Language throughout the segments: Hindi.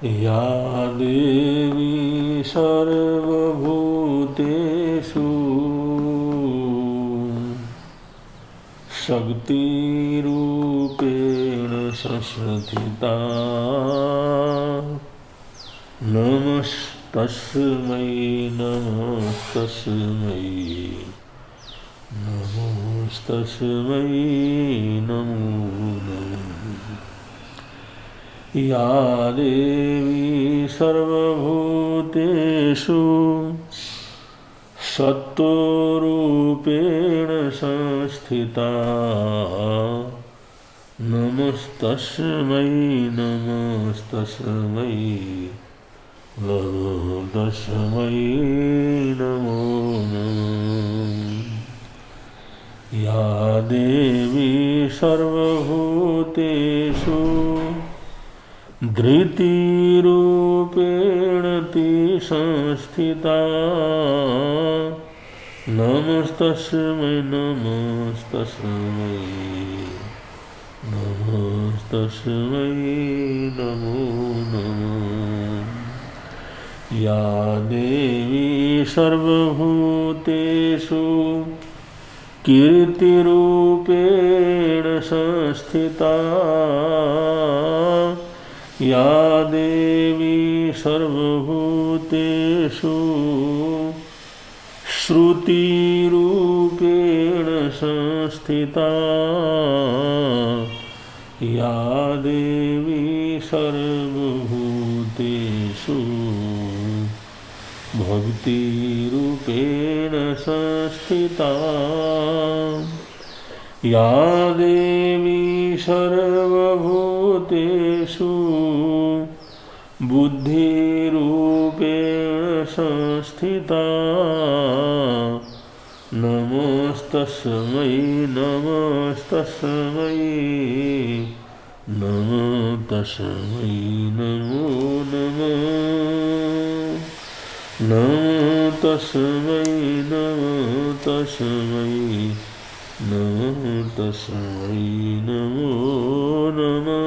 या देवी सर्वभूतेषु शक्तिरूपेण संस्थिता नमस्तस्मै नमस्तस्मै नमस्तस्मै नमो नमः। या देवी सर्वभूतेषु सत्त्वरूपेण संस्थिता नमस्तस्मै नमस्तस्मै नमस्तस्मै नमो नमः। या देवी सर्वभूतेषु धृतिरूपेण संस्थिता नमस्तस्मै नमस्तस्मै नमस्तस्मै नमो नमः। या देवी सर्वभूतेषु कीर्तिरूपेण संस्थिता या देवी सर्वभूतेषु श्रुतिरूपेण संस्थिता या देवी सर्वभूतेषु भक्तिरूपेण संस्थिता या देवी सर्वभूतेषु बुद्धिरूपेण संस्थिता नमस्तस्मै नमस्तस्मै नमस्तस्मै नमो नमः। नमस्तस्मै नमस्तस्मै नमस्तस्मै नमो नमः।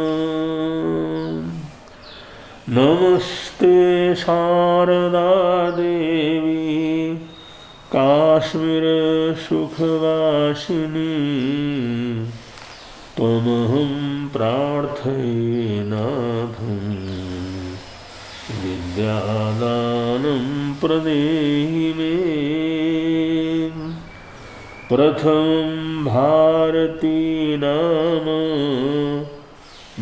नमस्ते शारदा देवी काश्मीर सुखवासिनी त्वमहं प्रार्थये नाथं विद्यादानं प्रदेहि मे। प्रथमं भारती नाम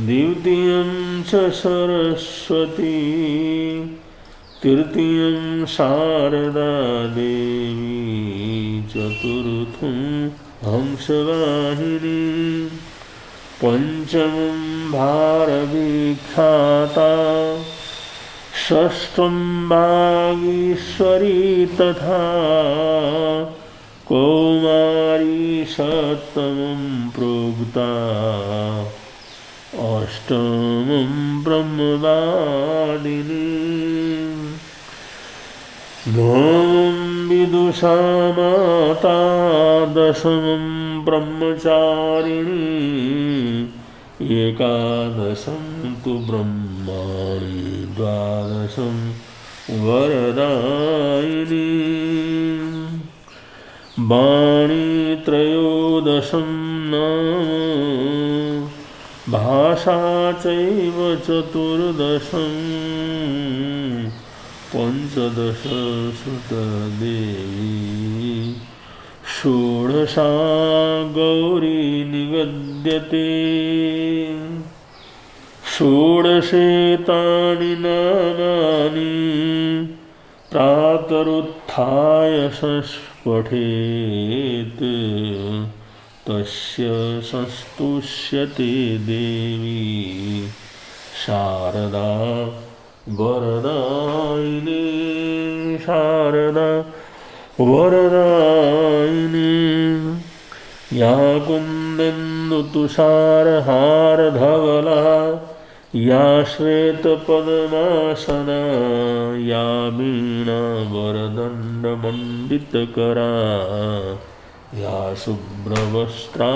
द्वितीयं च सरस्वती तृतीयं शारदा देवी चतुर्थं हंसवाहिनी पंचमं भारविख्याता षष्ठं वागीश्वरी तथा कौमारी सप्तमं प्रोक्ता अष्टमं ब्रह्मवादिनी नवमं विदुषा माता दशमं ब्रह्मचारिणी एकादशं तु ब्रह्माणि द्वादशं वरदायिनी वाणी त्रयोदशं नाम भाषा चैव चतुर्दशं पंचदश सुतदेवी षोडशा गौरी निवेद्यते षोडशेतानि नामानि प्रातरुत्थाय पठेत् तस्य संस्तुष्यते देवी शारदा वरदायिनी शारदा वरदायिनी या कुन्देन्दुतुषारहारधवला या श्वेतपद्मासना या वीणावरदण्डमण्डितकरा या शुभ्रवस्त्रावृता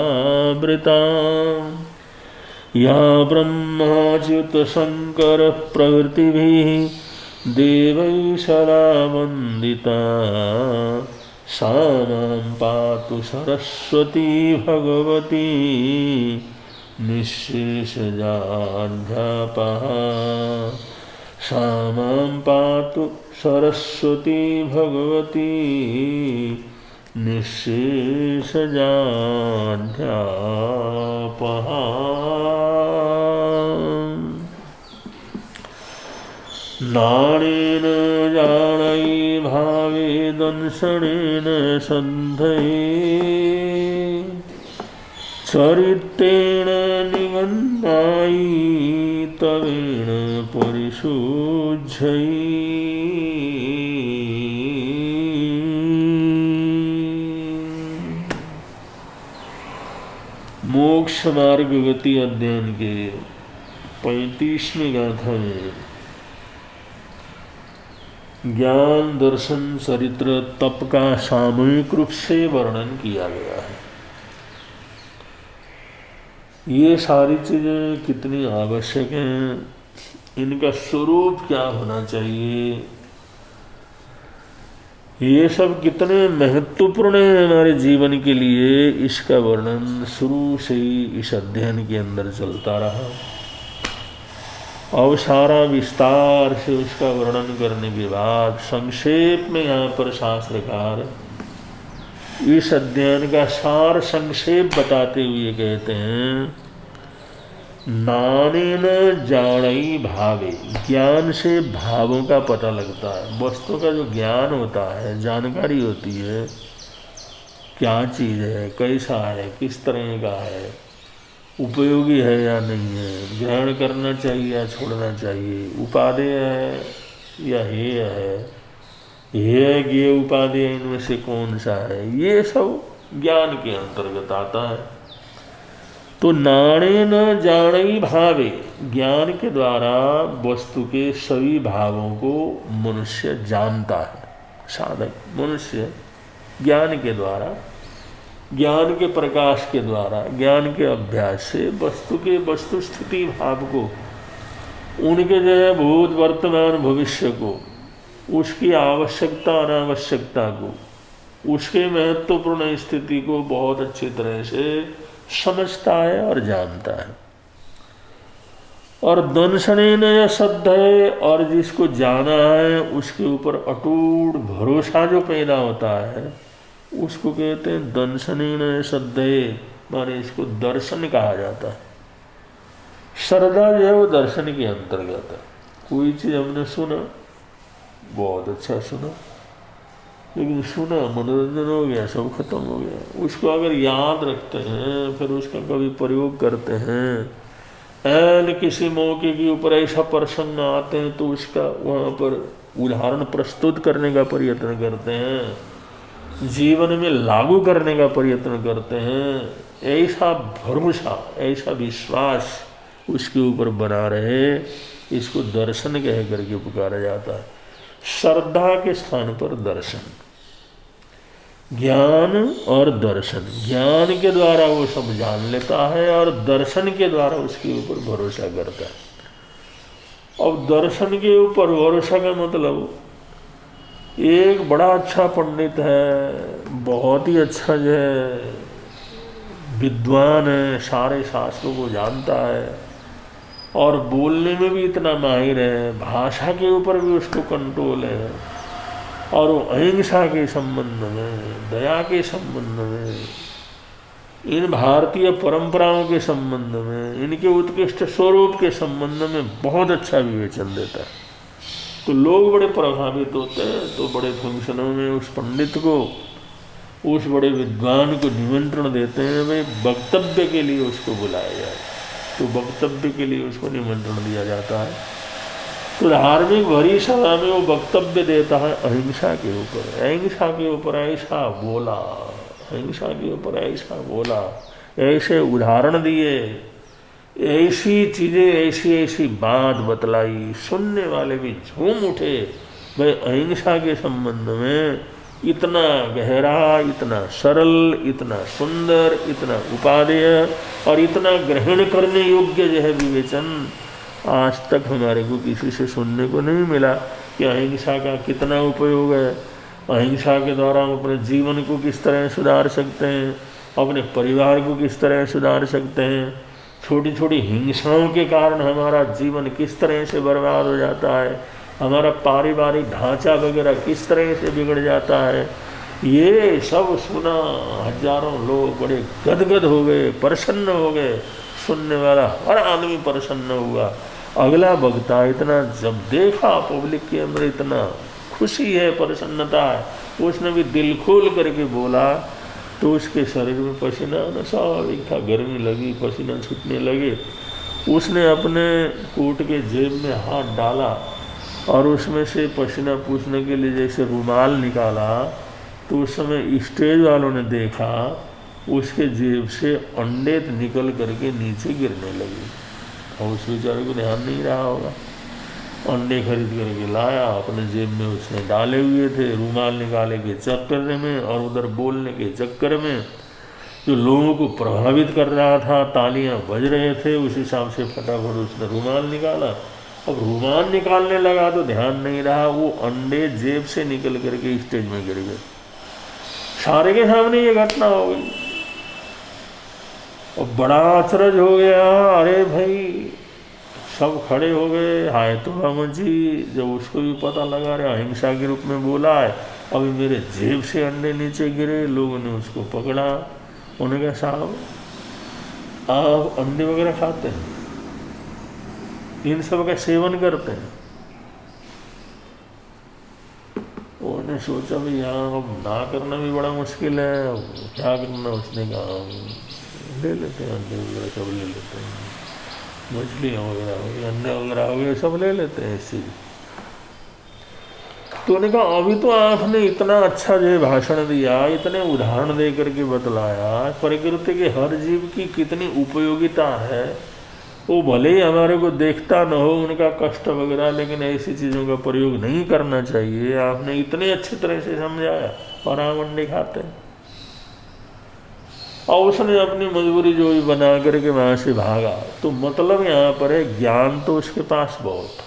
या ब्रह्माच्युत शंकर प्रभृतिभिः देवैः सदा वन्दिता सा मां पातु सरस्वती भगवती निःशेषजाध्यापः। सा मां पातु सरस्वती भगवती निःशेषजाध्यापः। नानेन जानैः भावे दंशनेन सन्धये चरित्रेण निगन्नायि तवेण परिशुद्धये। मोक्ष मार्ग गति अध्ययन के 35वें गाथा में ज्ञान दर्शन चरित्र तप का सामूहिक रूप से वर्णन किया गया है। ये सारी चीजें कितनी आवश्यक हैं, इनका स्वरूप क्या होना चाहिए, ये सब कितने महत्वपूर्ण है हमारे जीवन के लिए, इसका वर्णन शुरू से ही इस अध्ययन के अंदर चलता रहा। अब सारा विस्तार से उसका वर्णन करने के बाद संक्षेप में यहाँ पर शास्त्रकार इस अध्ययन का सार संक्षेप बताते हुए कहते हैं, नानेन जानै भावे, ज्ञान से भावों का पता लगता है। वस्तु का जो ज्ञान होता है, जानकारी होती है, क्या चीज़ है, कैसा है, किस तरह का है, उपयोगी है या नहीं है, ग्रहण करना चाहिए या छोड़ना चाहिए, उपादेय है या हेय है, हेय ज्ञेय उपादेय इनमें से कौन सा है, ये सब ज्ञान के अंतर्गत आता है। तो नानेन जानै भावे, ज्ञान के द्वारा वस्तु के सभी भावों को मनुष्य जानता है। साधक मनुष्य ज्ञान के द्वारा, ज्ञान के प्रकाश के द्वारा, ज्ञान के अभ्यास से वस्तु के वस्तु स्थिति भाव को, उनके जो है भूत वर्तमान भविष्य को, उसकी आवश्यकता अनावश्यकता को, उसके महत्वपूर्ण स्थिति को बहुत अच्छी तरह से समझता है और जानता है। और दंशनेन श्रद्धये, और जिसको जाना है उसके ऊपर अटूट भरोसा जो पैदा होता है उसको कहते हैं दंशनेन श्रद्धये, माने इसको दर्शन कहा जाता है। श्रद्धा जो है वो दर्शन के अंतर्गत है। कोई चीज़ हमने सुना, बहुत अच्छा सुना, लेकिन सुना, मनोरंजन हो गया, सब खत्म हो गया। उसको अगर याद रखते हैं, फिर उसका कभी प्रयोग करते हैं, एन किसी मौके के ऊपर ऐसा प्रसंग आते हैं तो उसका वहाँ पर उदाहरण प्रस्तुत करने का प्रयत्न करते हैं, जीवन में लागू करने का प्रयत्न करते हैं। ऐसा भरोसा, ऐसा विश्वास उसके ऊपर बना रहे, इसको दर्शन कह करके पुकारा जाता है। श्रद्धा के स्थान पर दर्शन, ज्ञान और दर्शन, ज्ञान के द्वारा वो सब जान लेता है और दर्शन के द्वारा उसके ऊपर भरोसा करता है। अब दर्शन के ऊपर भरोसा का मतलब, एक बड़ा अच्छा पंडित है, बहुत ही अच्छा जो है विद्वान है, सारे शास्त्रों को जानता है और बोलने में भी इतना माहिर है, भाषा के ऊपर भी उसको कंट्रोल है, और वो अहिंसा के संबंध में, दया के संबंध में, इन भारतीय परंपराओं के संबंध में, इनके उत्कृष्ट स्वरूप के संबंध में बहुत अच्छा विवेचन देता है। तो लोग बड़े प्रभावित होते हैं। तो बड़े फंक्शनों में उस पंडित को, उस बड़े विद्वान को निमंत्रण देते हैं, भाई वक्तव्य के लिए उसको बुलाया जाए। तो वक्तव्य के लिए उसको निमंत्रण दिया जाता है। तो धार्मिक भरी सभा में वो वक्तव्य देता है अहिंसा के ऊपर। अहिंसा के ऊपर ऐसा बोला, अहिंसा के ऊपर ऐसा बोला, ऐसे उदाहरण दिए, ऐसी चीज़ें, ऐसी ऐसी बात बतलाई, सुनने वाले भी झूम उठे। भाई अहिंसा के संबंध में इतना गहरा, इतना सरल, इतना सुंदर, इतना उपादेय और इतना ग्रहण करने योग्य जो है विवेचन आज तक हमारे को किसी से सुनने को नहीं मिला कि अहिंसा का कितना उपयोग है, अहिंसा के द्वारा हम अपने जीवन को किस तरह सुधार सकते हैं, अपने परिवार को किस तरह सुधार सकते हैं, छोटी छोटी हिंसाओं के कारण हमारा जीवन किस तरह से बर्बाद हो जाता है, हमारा पारिवारिक ढांचा वगैरह किस तरह से बिगड़ जाता है। ये सब सुना, हजारों लोग बड़े गदगद हो गए, प्रसन्न हो गए, सुनने वाला हर आदमी प्रसन्न हुआ। अगला वक्ता इतना जब देखा पब्लिक के अंदर इतना खुशी है, प्रसन्नता है, उसने भी दिल खोल करके बोला तो उसके शरीर में पसीना आना स्वाभाविक था, गर्मी लगी, पसीना छूटने लगे। उसने अपने कोट के जेब में हाथ डाला और उसमें से पसीना पूछने के लिए जैसे रुमाल निकाला तो उस समय स्टेज वालों ने देखा उसके जेब से अंडे निकल करके नीचे गिरने लगे और उस बेचारे को ध्यान नहीं रहा होगा। अंडे खरीद करके लाया, अपने जेब में उसने डाले हुए थे, रुमाल निकाले के चक्कर में और उधर बोलने के चक्कर में जो लोगों को प्रभावित कर रहा था, तालियां बज रहे थे, उस हिसाब से फटाफट उसने रुमाल निकाला। अब रुमाल निकालने लगा तो ध्यान नहीं रहा, वो अंडे जेब से निकल करके स्टेज में गिर गए। सारे के सामने ये घटना हो गई और बड़ा अचरज हो गया। अरे भाई, सब खड़े हो गए, हाय तो मची। जब उसको भी पता लगा रहा अहिंसा के रूप में बोला है, अभी मेरे जेब से अंडे नीचे गिरे। लोगों ने उसको पकड़ा, उन्होंने कहा साहब आप अंडे वगैरह खाते हैं, इन सब का सेवन करते हैं? उन्होंने सोचा भाई यहाँ अब ना करना भी बड़ा मुश्किल है, अब क्या करना। उसने कहा ले लेते हैं, अंडे वगैरह सब ले लेते हैं, मछलियाँ वगैरह हो गई, अंडे वगैरह हो गए, सब ले लेते हैं इसी। तो उन्होंने कहा अभी तो आपने इतना अच्छा जो भाषण दिया, इतने उदाहरण दे करके बतलाया प्रकृति के हर जीव की कितनी उपयोगिता है, वो भले ही हमारे को देखता न हो उनका कष्ट वगैरह, लेकिन ऐसी चीज़ों का प्रयोग नहीं करना चाहिए। आपने इतने अच्छी तरह से समझाया और आप अंडे खाते हैं। और उसने अपनी मजबूरी जो भी बना करके वहाँ से भागा। तो मतलब यहाँ पर है ज्ञान तो उसके पास बहुत,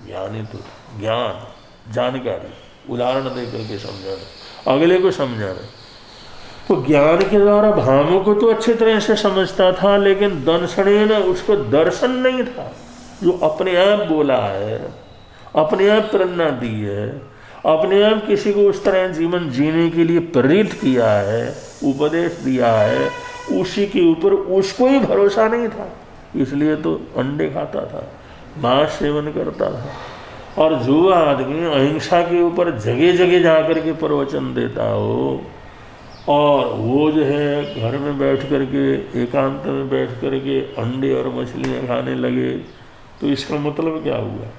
ज्ञानी तो ज्ञान, जानकारी, उदाहरण दे करके समझाना, अगले को समझाना। तो ज्ञान के द्वारा भावों को तो अच्छी तरह से समझता था, लेकिन दर्शने न उसको दर्शन नहीं था। जो अपने आप बोला है, अपने आप प्रेरणा दी है, अपने आप किसी को उस तरह जीवन जीने के लिए प्रेरित किया है, उपदेश दिया है, उसी के ऊपर उसको ही भरोसा नहीं था। इसलिए तो अंडे खाता था, मांस सेवन करता था। और जो आदमी अहिंसा के ऊपर जगह जगह जा कर के प्रवचन देता हो और वो जो है घर में बैठ करके, एकांत में बैठ करके अंडे और मछलियाँ खाने लगे, तो इसका मतलब क्या हुआ?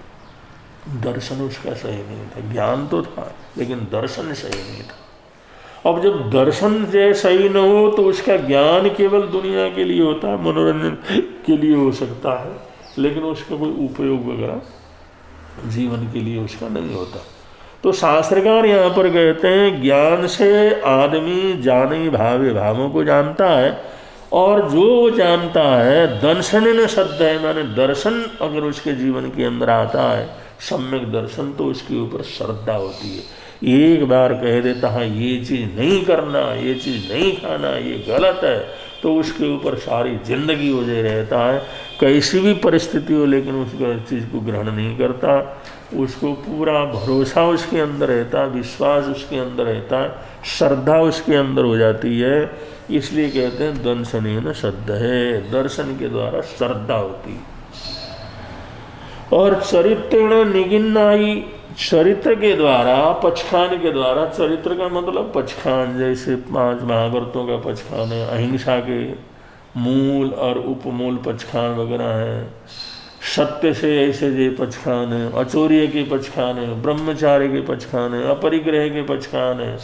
दर्शन उसका सही नहीं था। ज्ञान तो था लेकिन दर्शन सही नहीं था। अब जब दर्शन जो सही न हो तो उसका ज्ञान केवल दुनिया के लिए होता है, मनोरंजन के लिए हो सकता है, लेकिन उसका कोई उपयोग वगैरह जीवन के लिए उसका नहीं होता। तो शास्त्रकार यहाँ पर कहते हैं ज्ञान से आदमी जाने भावे भावों को जानता है, और जो वो जानता है दर्शन न शब्द है, माने दर्शन अगर उसके जीवन के अंदर आता है, सम्यक दर्शन, तो उसके ऊपर श्रद्धा होती है। एक बार कह देता है ये चीज़ नहीं करना, ये चीज़ नहीं खाना, ये गलत है, तो उसके ऊपर सारी जिंदगी हो जाए रहता है, कैसी भी परिस्थिति हो, लेकिन उस चीज़ को ग्रहण नहीं करता। उसको पूरा भरोसा उसके अंदर रहता है, विश्वास उसके अंदर रहता है, श्रद्धा उसके अंदर हो जाती है। इसलिए कहते हैं दर्शनेन श्रद्धा है, दर्शन के द्वारा श्रद्धा होती है। और चरित्रेण निगिन्नाई, चरित्र के द्वारा, पचखान के द्वारा, चरित्र का मतलब पचखान, जैसे 5 महाव्रतों का पचखान है, अहिंसा के मूल और उपमूल पचखान वगैरह हैं, सत्य से ऐसे जे पचखान है, अचौर्य के पचखान है, ब्रह्मचार्य के पचखान है, अपरिग्रह के पचखान है,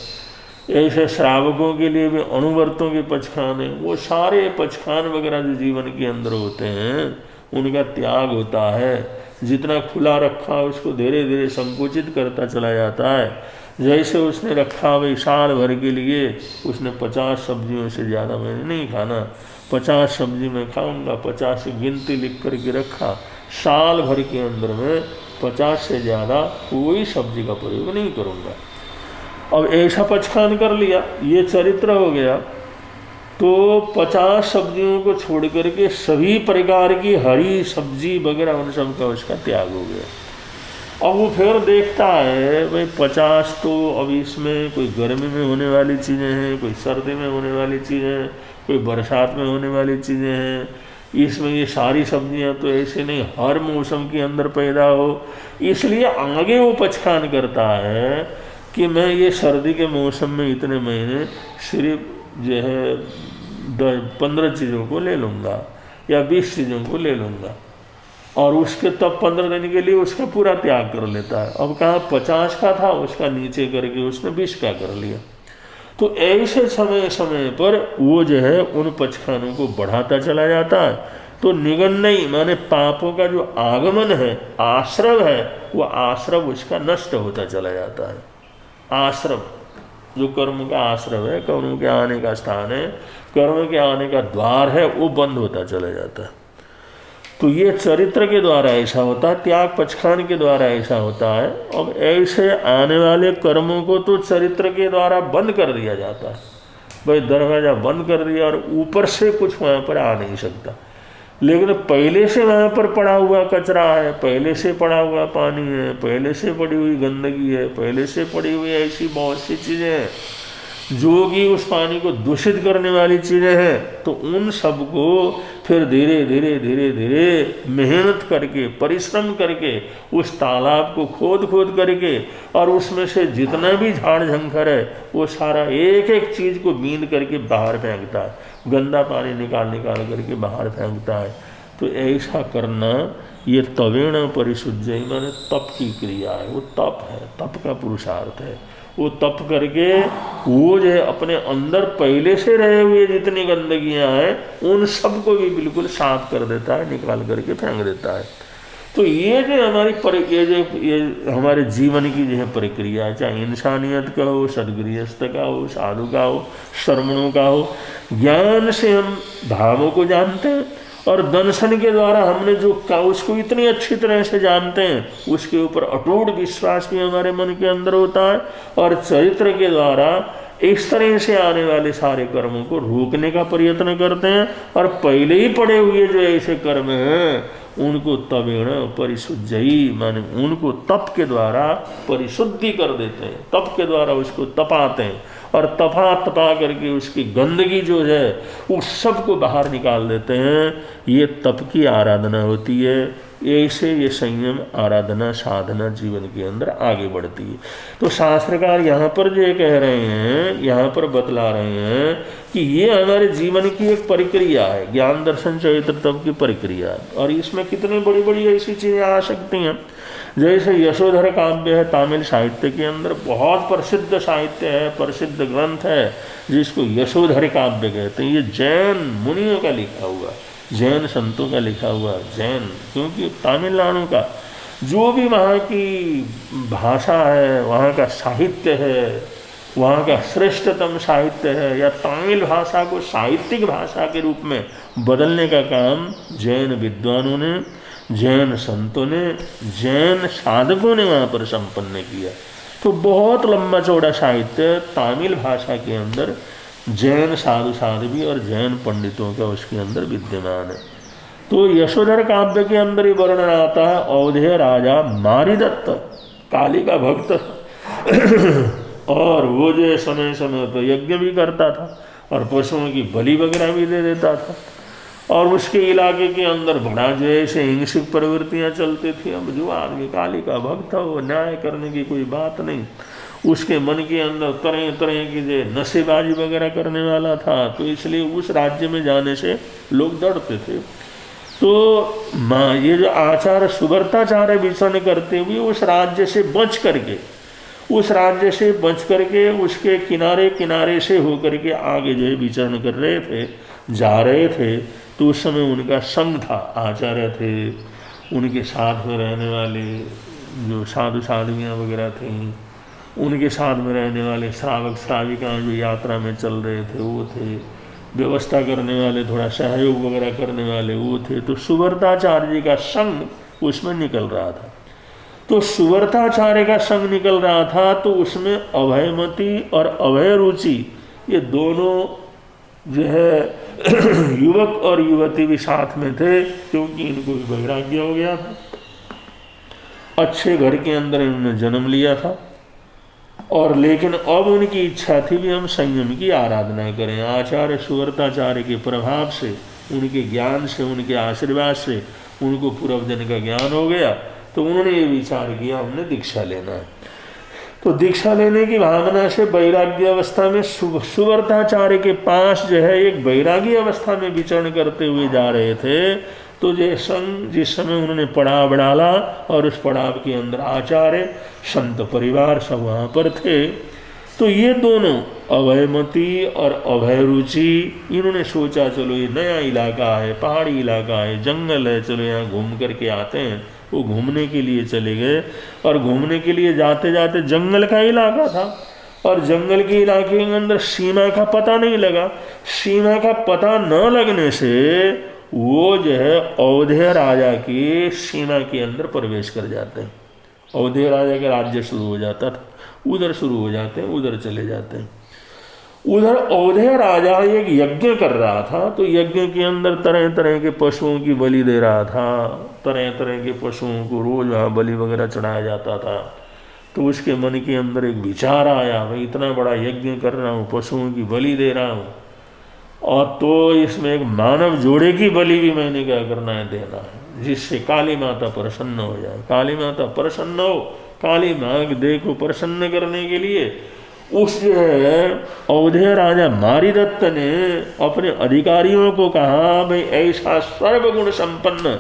ऐसे श्रावकों के लिए भी अनुवर्तों के पचखान है। वो सारे पचखान वगैरह जो जीवन के अंदर होते हैं उनका त्याग होता है, जितना खुला रखा उसको धीरे धीरे संकुचित करता चला जाता है। जैसे उसने रखा भाई साल भर के लिए, उसने 50 सब्जियों से ज़्यादा मैंने नहीं खाना, 50 सब्जी मैं खाऊंगा, 50 की गिनती लिख करके रखा, साल भर के अंदर में 50 से ज़्यादा कोई सब्जी का प्रयोग नहीं करूँगा। अब ऐसा पचखान कर लिया, ये चरित्र हो गया। तो 50 सब्जियों को छोड़ करके सभी प्रकार की हरी सब्जी वगैरह उन सब का उसका त्याग हो गया। अब वो फिर देखता है भाई 50 तो अब इसमें कोई गर्मी में होने वाली चीज़ें हैं, कोई सर्दी में होने वाली चीज़ें, कोई बरसात में होने वाली चीज़ें हैं, इसमें ये सारी सब्जियां तो ऐसे नहीं हर मौसम के अंदर पैदा हो। इसलिए आगे वो पचखान करता है कि मैं ये सर्दी के मौसम में इतने महीने सिर्फ जो है 15 चीज़ों को ले लूँगा या 20 चीज़ों को ले लूँगा, और उसके तब 15 दिन के लिए उसका पूरा त्याग कर लेता है। अब कहाँ 50 का था, उसका नीचे करके उसने 20 का कर लिया। तो ऐसे समय समय पर वो जो है उन पचखानों को बढ़ाता चला जाता है। तो निगन्नई माने पापों का जो आगमन है, आश्रव है, वो आश्रव उसका नष्ट होता चला जाता है। आश्रव जो कर्म का आश्रव है, कर्म के आने का स्थान है, कर्म के आने का द्वार है, वो बंद होता चला जाता है। तो ये चरित्र के द्वारा ऐसा होता है, त्याग पचखान के द्वारा ऐसा होता है। अब ऐसे आने वाले कर्मों को तो चरित्र के द्वारा बंद कर दिया जाता है। भाई दरवाजा बंद कर दिया और ऊपर से कुछ वहाँ पर आ नहीं सकता, लेकिन पहले से वहाँ पर पड़ा हुआ कचरा है, पहले से पड़ा हुआ पानी है, पहले से पड़ी हुई गंदगी है, पहले से पड़ी हुई ऐसी बहुत सी चीज़ें हैं जो कि उस पानी को दूषित करने वाली चीज़ें हैं। तो उन सब को फिर धीरे धीरे धीरे धीरे मेहनत करके, परिश्रम करके उस तालाब को खोद खोद करके, और उसमें से जितना भी झाड़ झंखर है वो सारा एक एक चीज़ को बींद करके बाहर फेंकता है, गंदा पानी निकाल निकाल करके बाहर फेंकता है। तो ऐसा करना ये तवेण परिशुद्धि माने तप की क्रिया है, वो तप है, तप का पुरुषार्थ है। वो तप करके वो जो है अपने अंदर पहले से रहे हुए जितनी गंदगियां हैं उन सब को भी बिल्कुल साफ कर देता है, निकाल करके फेंक देता है। तो ये जो हमारी ये हमारे जीवन की जो है प्रक्रिया है, चाहे इंसानियत का हो, सदगृहस्थ का हो, साधु का हो, श्रमणों का हो, ज्ञान से हम भावों को जानते हैं, और दर्शन के द्वारा हमने जो का उसको इतनी अच्छी तरह से जानते हैं, उसके ऊपर अटूट विश्वास भी हमारे मन के अंदर होता है, और चरित्र के द्वारा इस तरह से आने वाले सारे कर्मों को रोकने का प्रयत्न करते हैं। और पहले ही पड़े हुए जो ऐसे कर्म हैं उनको तवेण परिशुद्धि माने उनको तप के द्वारा परिशुद्धि कर देते हैं, तप के द्वारा उसको तपाते हैं, और तपा करके उसकी गंदगी जो है उस सब को बाहर निकाल देते हैं। ये तप की आराधना होती है। ऐसे ये संयम आराधना साधना जीवन के अंदर आगे बढ़ती है। तो शास्त्रकार यहाँ पर जो कह रहे हैं, यहाँ पर बतला रहे हैं कि ये हमारे जीवन की एक प्रक्रिया है, ज्ञान दर्शन चरित्र तप की प्रक्रिया, और इसमें कितनी बड़ी बड़ी ऐसी चीज़ें आ सकती हैं। जैसे यशोधर काव्य है, तमिल साहित्य के अंदर बहुत प्रसिद्ध साहित्य है, प्रसिद्ध ग्रंथ है, जिसको यशोधर काव्य कहते हैं। ये जैन मुनियों का लिखा हुआ, जैन संतों का लिखा हुआ, जैन क्योंकि तमिलनाडु का जो भी वहाँ की भाषा है, वहाँ का साहित्य है, वहाँ का श्रेष्ठतम साहित्य है, या तमिल भाषा को साहित्यिक भाषा के रूप में बदलने का काम जैन विद्वानों ने, जैन संतों ने, जैन साधकों ने वहाँ पर संपन्न किया। तो बहुत लंबा चौड़ा साहित्य तमिल भाषा के अंदर जैन साधु साध्वी और जैन पंडितों का उसके अंदर विद्यमान है। तो यशोधर काव्य के अंदर ही वर्णन आता है, अवधेय राजा मारिदत्त काली का भक्त और वो जो समय समय पर यज्ञ भी करता था और पशुओं की बलि वगैरह भी दे देता था, और उसके इलाके के अंदर बड़ा जो ऐसे हिंसक प्रवृत्तियाँ चलती थी। अब जो आदमी काली का भक्त था वो न्याय करने की कोई बात नहीं, उसके मन के अंदर तरह तरह की जो नशेबाजी वगैरह करने वाला था, तो इसलिए उस राज्य में जाने से लोग डरते थे। तो ये जो आचार सुव्रताचार्य विचरण करते हुए उस राज्य से बच करके, उस राज्य से बच करके उसके किनारे किनारे से होकर के आगे जो है विचरण कर रहे थे, जा रहे थे। तो उस समय उनका संघ था, आचार्य थे, उनके साथ में रहने वाले जो साधु साधुवियाँ वगैरह थीं, उनके साथ में रहने वाले श्रावक श्राविकाएँ जो यात्रा में चल रहे थे वो थे, व्यवस्था करने वाले, थोड़ा सहयोग वगैरह करने वाले वो थे। तो सुव्रताचार्य जी का संग उसमें निकल रहा था। तो सुव्रताचार्य का संग निकल रहा था तो उसमें अभयमती और अभय रुचि ये दोनों जो है युवक और युवती भी साथ में थे, क्योंकि इनको भी वैराग्य हो गया था। अच्छे घर के अंदर इन्होंने जन्म लिया था और लेकिन अब उनकी इच्छा थी भी हम संयम की आराधना करें। आचार्य सुव्रताचार्य के प्रभाव से, उनके ज्ञान से, उनके आशीर्वाद से उनको पूर्वजन का ज्ञान हो गया। तो उन्होंने ये विचार किया हमने दीक्षा लेना है। तो दीक्षा लेने की भावना से वैराग्य अवस्था में सुव्रताचार्य के पास जो है एक वैरागी अवस्था में विचरण करते हुए जा रहे थे। तो ये संग जिस समय उन्होंने पड़ाव डाला और उस पड़ाव के अंदर आचार्य संत परिवार सब वहाँ पर थे। तो ये दोनों अभयमती और अभय रुचि इन्होंने सोचा चलो ये नया इलाका है, पहाड़ी इलाका है, जंगल है, चलो यहाँ घूम करके आते हैं। वो घूमने के लिए चले गए और घूमने के लिए जाते जाते जंगल का इलाका था और जंगल के इलाके के अंदर सीमा का पता नहीं लगा। सीमा का पता न लगने से वो जो है अवधेय राजा की सीमा के अंदर प्रवेश कर जाते हैं। अवधेय राजा का राज्य शुरू हो जाता था, उधर शुरू हो जाते हैं, उधर चले जाते हैं। उधर अवधेय राजा एक यज्ञ कर रहा था, तो यज्ञ के अंदर तरह तरह के पशुओं की बलि दे रहा था। तरह तरह के पशुओं को रोज वहाँ बलि वगैरह चढ़ाया जाता था। तो उसके मन के अंदर एक विचार आया, मैं इतना बड़ा यज्ञ कर रहा हूँ, पशुओं की बलि दे रहा हूँ, और तो इसमें एक मानव जोड़े की बलि भी मैंने क्या करना है, देना है, जिससे काली माता प्रसन्न हो जाए। काली माता प्रसन्न हो, काली माँ देखो प्रसन्न करने के लिए उस जो है अवधेय राजा मारीदत्त ने अपने अधिकारियों को कहा, भाई ऐसा सर्वगुण संपन्न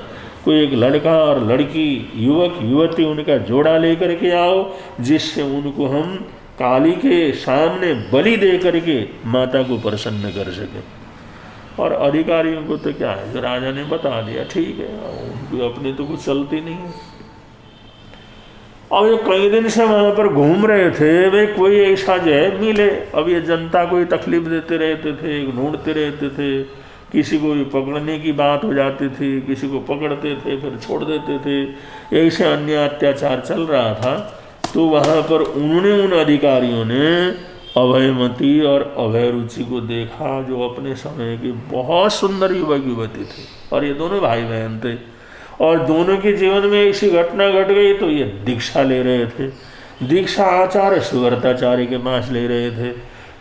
कोई एक लड़का और लड़की, युवक युवती उनका जोड़ा लेकर के आओ, जिससे उनको हम काली के सामने बलि दे करके माता को प्रसन्न कर सके। और अधिकारियों को तो क्या है, जो राजा ने बता दिया ठीक है, उनको अपने तो कुछ चलती नहीं है। अब ये कई दिन से वहाँ पर घूम रहे थे, वे कोई ऐसा जो है मिले। अब ये जनता को तकलीफ देते रहते थे, ढूंढते रहते थे, किसी को भी पकड़ने की बात हो जाती थी, किसी को पकड़ते थे फिर छोड़ देते थे, ऐसे अन्याय अत्याचार चल रहा था। तो वहाँ पर उन्होंने, उन अधिकारियों ने अभयमती और अभय रुचि को देखा, जो अपने समय की बहुत सुंदर युवक युवती थी, और ये दोनों भाई बहन थे, और दोनों के जीवन में ऐसी घटना घट गई। तो ये दीक्षा ले रहे थे, दीक्षा आचार्य सुव्रताचार्य के पास ले रहे थे,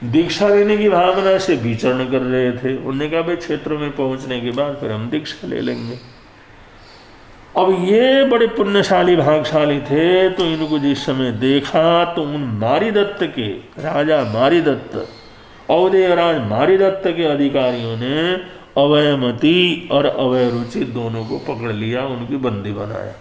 दीक्षा लेने की भावना से विचरण कर रहे थे। उन्होंने कहा भाई क्षेत्र में पहुंचने के बाद फिर हम दीक्षा ले लेंगे। अब ये बड़े पुण्यशाली भागशाली थे, तो इनको जिस समय देखा तो उन मारीदत्त के, राजा मारीदत्त, अवधेय राज मारीदत्त के अधिकारियों ने अभयमती और अभय रुचि दोनों को पकड़ लिया, उनकी बंदी बनाया।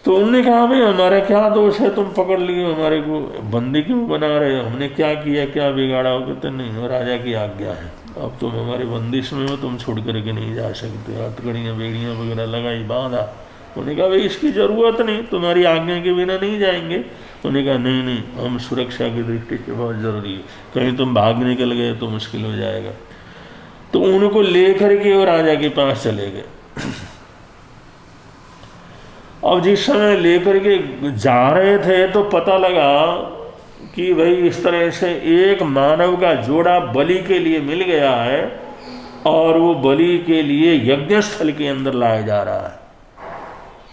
तो उन्होंने कहा भाई हमारा क्या दोष है, तुम पकड़ लिए, हमारे को बंदी क्यों बना रहे हो, हमने क्या किया, क्या बिगाड़ा हो? कहते नहीं, राजा की आज्ञा है, अब तुम हमारे बंदिश में हो, तुम छोड़ करके नहीं जा सकते। हथकड़ियाँ बेड़ियाँ वगैरह लगाई, बांधा। उन्होंने कहा भाई इसकी ज़रूरत नहीं, तुम्हारी आज्ञा के बिना नहीं जाएंगे। उन्होंने कहा नहीं नहीं, हम सुरक्षा की दृष्टि से बहुत ज़रूरी है, कहीं तुम भाग निकल गए तो मुश्किल हो जाएगा। तो उनको लेकर के वो राजा के पास चले गए। अब जिस समय लेकर के जा रहे थे तो पता लगा कि भाई इस तरह से एक मानव का जोड़ा बलि के लिए मिल गया है, और वो बलि के लिए यज्ञ स्थल के अंदर लाया जा रहा है।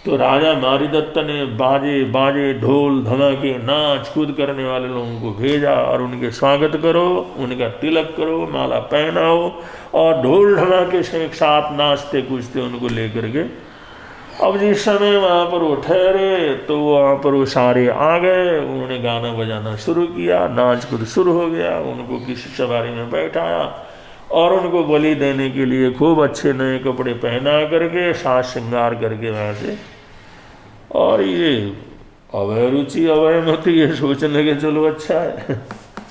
तो राजा मारीदत्त ने बाजे बाजे, ढोल धमाके, नाच कूद करने वाले लोगों को भेजा, और उनके स्वागत करो, उनका तिलक करो, माला पहनाओ, और ढोल धमाके से एक साथ नाचते कूदते उनको लेकर के। अब जिस समय वहाँ पर वो ठहरे तो वहाँ पर वो सारे आ गए, उन्होंने गाना बजाना शुरू किया, नाच कूद शुरू हो गया, उनको किसी सवारी में बैठाया और उनको बलि देने के लिए खूब अच्छे नए कपड़े पहना करके, साज श्रृंगार करके वहाँ से। और ये अभय रुचि अभयमती ये सोचने लगे चलो अच्छा है,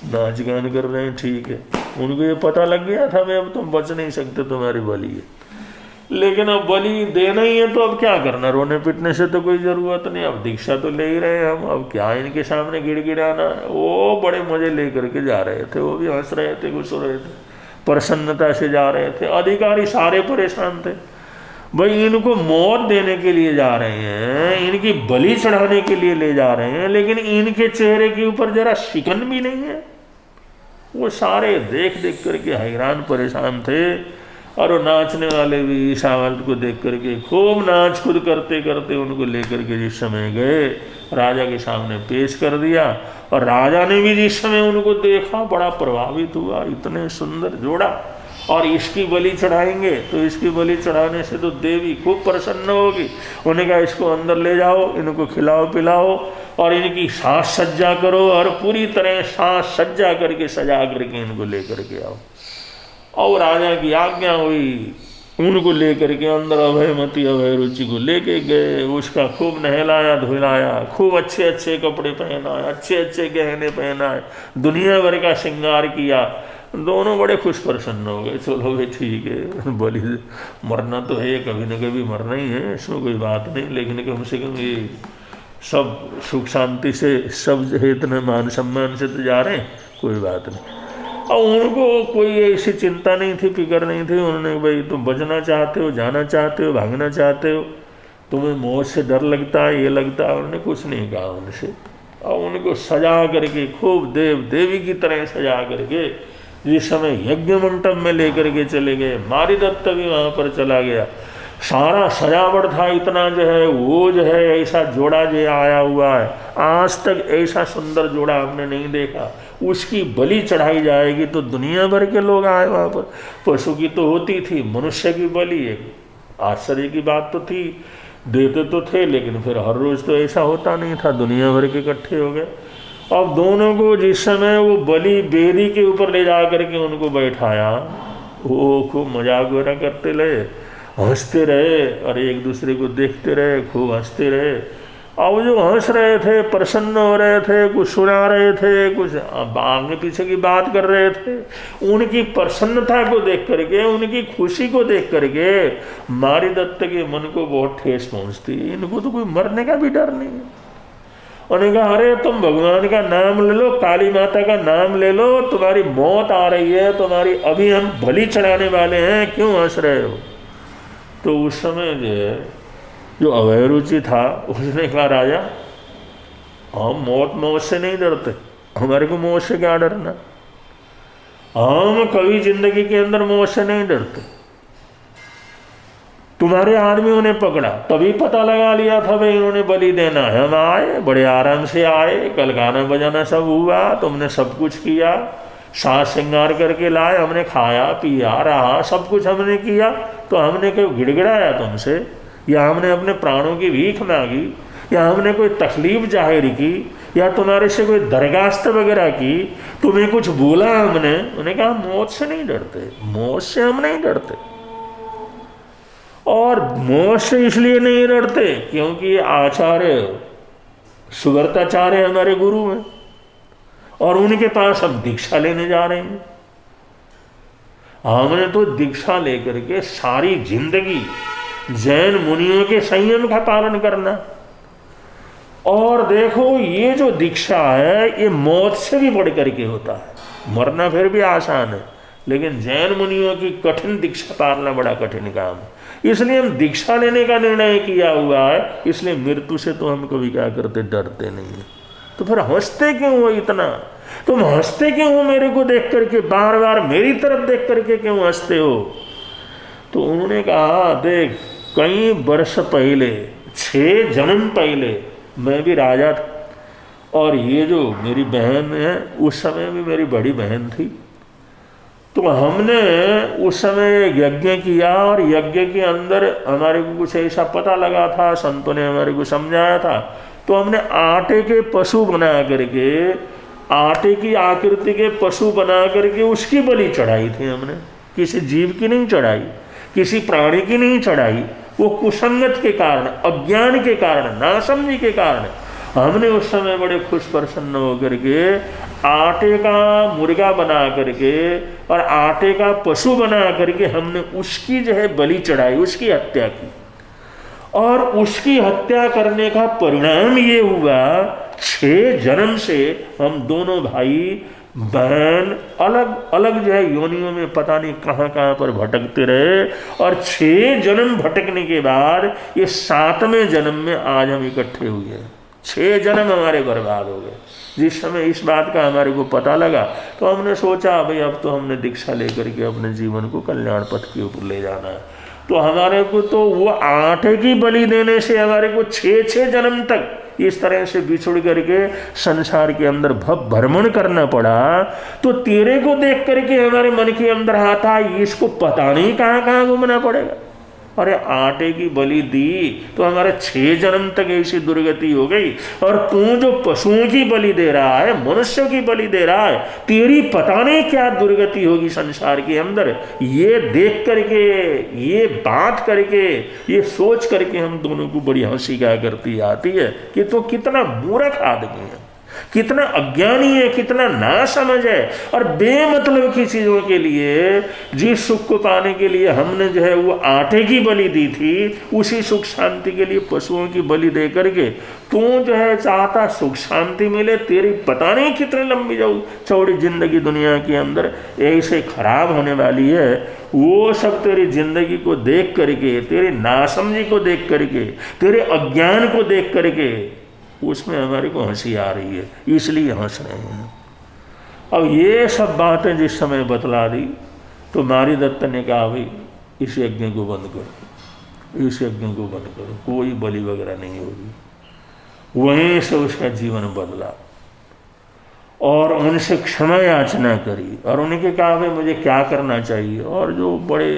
नाच गान कर रहे हैं, ठीक है। उनको ये पता लग गया था मैं अब तुम बच नहीं सकते, तुम्हारी बलि है। लेकिन अब बलि देना ही है तो अब क्या करना, रोने पिटने से तो कोई ज़रूरत नहीं, अब दीक्षा तो ले ही रहे हैं हम, अब क्या इनके सामने गिड़गिड़ाना है। वो बड़े मज़े लेकर के जा रहे थे, वो भी हंस रहे थे, खुश हो रहे थे, प्रसन्नता से जा रहे थे। अधिकारी सारे परेशान थे, भाई इनको मौत देने के लिए जा रहे हैं, इनकी बलि चढ़ाने के लिए ले जा रहे हैं, लेकिन इनके चेहरे के ऊपर जरा शिकन भी नहीं है। वो सारे देख देख करके हैरान परेशान थे। और वो नाचने वाले भी इस हालत को देख करके खूब नाच खुद करते करते उनको लेकर के जिस समय गए राजा के सामने पेश कर दिया। और राजा ने भी जिस समय उनको देखा बड़ा प्रभावित हुआ, इतने सुंदर जोड़ा, और इसकी बलि चढ़ाएंगे तो इसकी बलि चढ़ाने से तो देवी खूब प्रसन्न होगी। उन्हें कहा इसको अंदर ले जाओ, इनको खिलाओ पिलाओ और इनकी साज सज्जा करो, और पूरी तरह साज सज्जा करके सजा करके इनको लेकर के आओ। और राजा की आज्ञा हुई, उनको लेकर के अंदर अभयमती अभयरुचि को लेके गए, उसका खूब नहलाया धुलाया, खूब अच्छे अच्छे कपड़े पहनाए, अच्छे अच्छे गहने पहनाए, दुनिया भर का श्रृंगार किया। दोनों बड़े खुश प्रसन्न हो गए, चलो भाई ठीक है, बलि मरना तो है, कभी न कभी मरना ही है, इसमें कोई बात नहीं, लेकिन कम से कम ये सब सुख शांति से सब इतने मान सम्मान से तो जा रहे हैं, कोई बात नहीं। और उनको कोई ऐसी चिंता नहीं थी, फिक्र नहीं थी। उन्होंने भाई तुम बचना चाहते हो, जाना चाहते हो, भागना चाहते हो, तुम्हें मौत से डर लगता है, ये लगता है, उन्होंने कुछ नहीं कहा उनसे। और उनको सजा करके खूब देव देवी की तरह सजा करके जिस समय यज्ञ मंडप में लेकर के चले गए, मारिदत्त भी वहाँ पर चला गया। सारा सजावट था, इतना जो है वो जो है ऐसा जोड़ा जो आया हुआ है, आज तक ऐसा सुंदर जोड़ा हमने नहीं देखा। उसकी बलि चढ़ाई जाएगी तो दुनिया भर के लोग आए वहाँ पर। पशु की तो होती थी, मनुष्य की बलि एक आश्चर्य की बात तो थी, देते तो थे, लेकिन फिर हर रोज़ तो ऐसा होता नहीं था, दुनिया भर के इकट्ठे हो गए। अब दोनों को जिस समय वो बलि बेदी के ऊपर ले जा करके उनको बैठाया, वो खूब मजाक वगैरह करते रहे, हंसते रहे और एक दूसरे को देखते रहे, खूब हंसते रहे। अब जो हंस रहे थे, प्रसन्न हो रहे थे, कुछ सुना रहे थे, कुछ आगे पीछे की बात कर रहे थे, उनकी प्रसन्नता को देख करके, उनकी खुशी को देख करके मारिदत्त के मन को बहुत ठेस पहुँचती। इनको तो कोई मरने का भी डर नहीं है। उन्होंने कहा अरे तुम भगवान का नाम ले लो, काली माता का नाम ले लो, तुम्हारी मौत आ रही है, तुम्हारी अभी हम बलि चढ़ाने वाले हैं, क्यों हंस रहे हो। तो उस समय जो अभयरुचि था उसने कहा राजा हम मौत से नहीं डरते, हमारे को मौत से क्या डरना, हम कभी जिंदगी के अंदर मौत से नहीं डरते। तुम्हारे आदमियों ने पकड़ा तभी पता लगा लिया था भाई इन्होंने बलि देना है, हम आए बड़े आराम से आए, कल गाना बजाना सब हुआ, तुमने सब कुछ किया, साज श्रृंगार करके लाए, हमने खाया पिया रहा, सब कुछ हमने किया, तो हमने कोई गिड़गिड़ाया तुमसे, या हमने अपने प्राणों की भीख मांगी, या हमने कोई तकलीफ जाहिर की, या तुम्हारे से कोई दरखास्त वगैरह की, तुम्हें कुछ बोला हमने। उन्होंने कहा मौत से नहीं डरते, मौत से हम नहीं डरते। और मौत से इसलिए नहीं डरते क्योंकि आचार्य सुव्रताचार्य हमारे गुरु हैं और उनके पास हम दीक्षा लेने जा रहे हैं। हमने तो दीक्षा लेकर के सारी जिंदगी जैन मुनियों के संयम का पालन करना। और देखो ये जो दीक्षा है ये मौत से भी बढ़ करके होता है, मरना फिर भी आसान है, लेकिन जैन मुनियों की कठिन दीक्षा पालना बड़ा कठिन काम है। इसलिए हम दीक्षा लेने का निर्णय किया हुआ है, इसलिए मृत्यु से तो हम कभी क्या करते, डरते नहीं है। तो फिर हंसते क्यों हो इतना, तुम हंसते क्यों हो मेरे को देख करके, बार बार मेरी तरफ देख करके क्यों हंसते हो। तो उन्होंने कहा देख कई वर्ष पहले, 6 जन्म पहले मैं भी राजा था और ये जो मेरी बहन है उस समय भी मेरी बड़ी बहन थी। तो हमने उस समय यज्ञ किया और यज्ञ के अंदर हमारे को कुछ ऐसा पता लगा था, संतों ने हमारे को समझाया था, तो हमने आटे के पशु बना करके, आटे की आकृति के पशु बना करके उसकी बलि चढ़ाई थी हमने। किसी जीव की नहीं चढ़ाई, किसी प्राणी की नहीं चढ़ाई, वो कुसंगत के कारण, अज्ञान के कारण, नासमझी के कारण। हमने उस समय बड़े खुश प्रसन्न होकर के आटे का मुर्गा बना करके और आटे का पशु बना करके हमने उसकी जो है बलि चढ़ाई, उसकी हत्या की। और उसकी हत्या करने का परिणाम ये हुआ 6 जन्म से हम दोनों भाई बहन अलग अलग जो है योनियों में पता नहीं कहाँ कहाँ पर भटकते रहे। और 6 जन्म भटकने के बाद ये 7वें जन्म में आज हम इकट्ठे हुए। 6 जन्म हमारे बर्बाद हो गए। जिस समय इस बात का हमारे को पता लगा तो हमने सोचा भाई अब तो हमने दीक्षा लेकर के अपने जीवन को कल्याण पथ के ऊपर ले जाना है। तो हमारे को तो वो आटे की बलि देने से हमारे को 6 जन्म तक इस तरह से बिछुड़ करके संसार के अंदर भ्रमण करना पड़ा। तो तेरे को देख करके हमारे मन के अंदर आता इसको पता नहीं कहाँ कहाँ घूमना पड़ेगा। अरे आटे की बलि दी तो हमारे 6 जन्म तक ऐसी दुर्गति हो गई। और तू जो पशुओं की बलि दे रहा है, मनुष्यों की बलि दे रहा है, तेरी पता नहीं क्या दुर्गति होगी संसार के अंदर। ये देख करके, ये बात करके, ये सोच करके हम दोनों को बड़ी हंसी क्या करती आती है कि तो कितना मूर्ख आदमी है, कितना अज्ञानी है, कितना नासमझ है। और बेमतलब की चीजों के लिए, जिस सुख को पाने के लिए हमने जो है वो आटे की बलि दी थी, उसी सुख शांति के लिए पशुओं की बलि दे करके तू जो है चाहता सुख शांति मिले। तेरी पता नहीं कितनी लंबी चौड़ी जिंदगी दुनिया के अंदर ऐसे खराब होने वाली है। वो सब तेरी जिंदगी को देख करके, तेरी नासमझी को देख करके, तेरे अज्ञान को देख करके उसमें हमारे को हंसी आ रही है, इसलिए हंस रहे हैं। अब ये सब बातें जिस समय बतला दी तो मारी दत्त ने कहा भाई इस यज्ञ को बंद करो, इस यज्ञ को बंद करो, कोई बलि वगैरह नहीं होगी। वहीं से उसका जीवन बदला और उनसे क्षमा याचना करी और उनके कहा भाई मुझे क्या करना चाहिए। और जो बड़े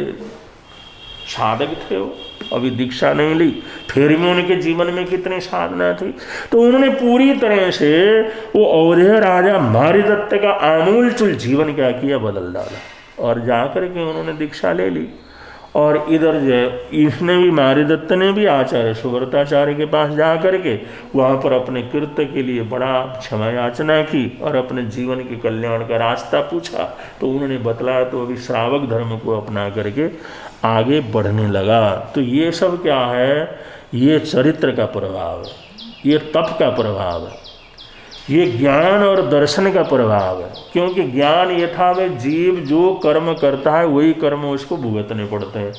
साधक थे वो अभी दीक्षा नहीं ली, फिर भी उनके जीवन में कितनी साधना थी। तो उन्होंने पूरी तरह से वो अवधेय राजा मारीदत्त का आमूलचूल जीवन क्या किया, बदल डाला। और जाकर के उन्होंने दीक्षा ले ली। और इधर जो है इसने भी, मारीदत्त ने भी आचार्य सुव्रताचार्य के पास जा करके वहाँ पर अपने कृत्य के लिए बड़ा क्षमा याचना की और अपने जीवन के कल्याण का रास्ता पूछा। तो उन्होंने बतलाया तो अभी श्रावक धर्म को अपना करके आगे बढ़ने लगा। तो ये सब क्या है, ये चरित्र का प्रभाव है, ये तप का प्रभाव है, ये ज्ञान और दर्शन का प्रभाव है। क्योंकि ज्ञान ये था वे जीव जो कर्म करता है वही कर्म उसको भुगतने पड़ते हैं,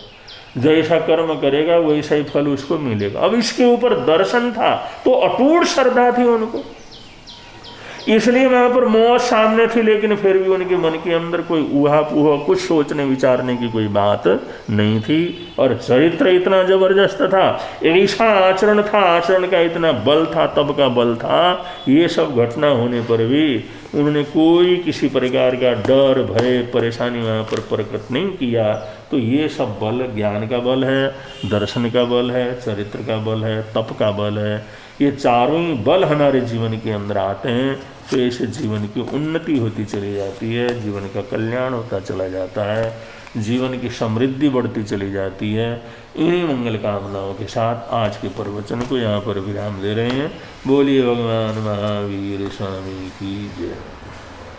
जैसा कर्म करेगा वैसा ही फल उसको मिलेगा। अब इसके ऊपर दर्शन था तो अटूट श्रद्धा थी उनको, इसलिए वहाँ पर मौत सामने थी, लेकिन फिर भी उनके मन के अंदर कोई ऊहा पूहा कुछ सोचने विचारने की कोई बात नहीं थी। और चरित्र इतना जबरदस्त था, ऐसा आचरण था, आचरण का इतना बल था, तब का बल था। ये सब घटना होने पर भी उन्होंने कोई किसी प्रकार का डर भय परेशानी वहाँ पर प्रकट नहीं किया। तो ये सब बल ज्ञान का बल है, दर्शन का बल है, चरित्र का बल है, तप का बल है। ये चारों ही बल हमारे जीवन के अंदर आते हैं तो ऐसे जीवन की उन्नति होती चली जाती है, जीवन का कल्याण होता चला जाता है, जीवन की समृद्धि बढ़ती चली जाती है। इन्हीं मंगल कामनाओं के साथ आज के प्रवचन को यहाँ पर विराम दे रहे हैं। बोलिए भगवान महावीर स्वामी की जय।